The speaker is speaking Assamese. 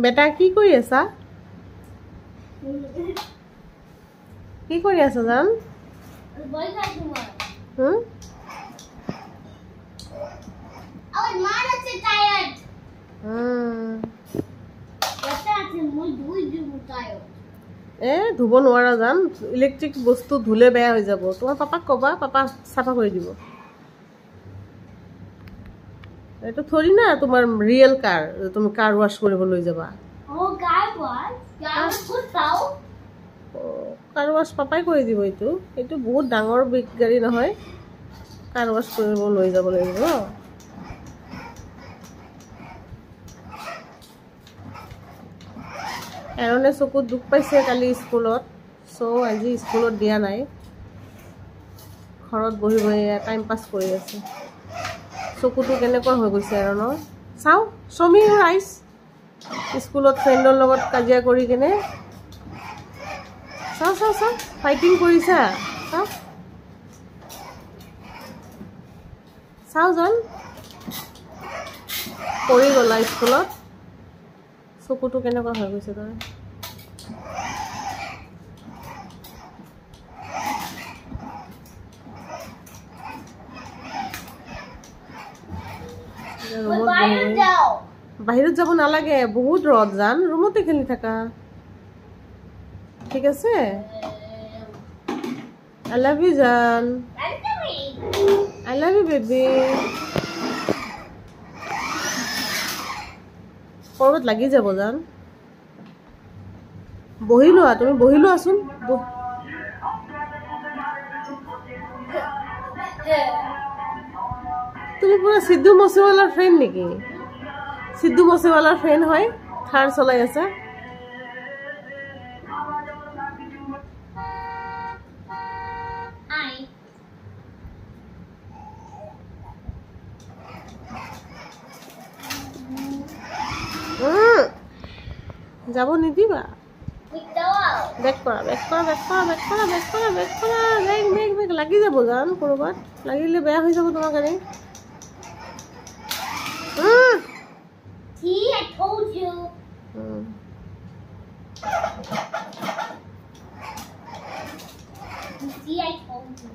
বেটা কি কৰি আছা? কি কৰি আছা জান? ধুব নোৱাৰা জান, ইলেক্ট্ৰিক বস্তু ধুলে বেয়া হৈ যাব। তোমাৰ পাপাক কবা, পাপা চাফা কৰি দিব। এইটো থৰি না তোমাৰ ৰিয়েল কাৰ, তুমি কাৰ ৱাছ কৰিব লৈ যাবা। কাৰ ৱাছ পাপাই কৰি দিব। এইটো বহুত ডাঙৰ বিগ গাড়ী নহয়, কাৰ ৱাছ কৰিব লৈ যাব লাগিব। এৰণে চকুত দুখ পাইছে কালি স্কুলত, আজি স্কুলত দিয়া নাই। ঘৰত বহি বহি টাইম পাছ কৰি আছে। চকুটো কেনেকুৱা হৈ গৈছে এৰণৰ চাওঁ। চমি ৰাইজ স্কুলত ফ্ৰেণ্ডৰ লগত কাজিয়া কৰি কেনে চাওঁ ফাইটিং কৰিছা। চাওঁ জান, পৰি গলা স্কুলত, চকুটো কেনেকুৱা হৈ গৈছে তই। বাহিৰত যাব নালাগে, বহুত ৰদ জান, ৰুমতে খেলি থাকা। ঠিক আছে, I love you জান, I love you baby। কৰবাত লাগি যাব জান, বহি লোৱা, তুমি বহি লোৱাচোন। তুমি পুৰা সিদ্ধু মছেৱালাৰ ফ্ৰেণ্ড নেকি? সিদ্ধু মছেৱালাৰ ফ্ৰেণ্ড হয়, থাৰ চলাই আছে। যাব নিদিবা। বেক কৰা, লাগি যাব জান, কৰবাত লাগিলে বেয়া হৈ যাব তোমাৰ গাড়ী। See, I told you. See, I told you.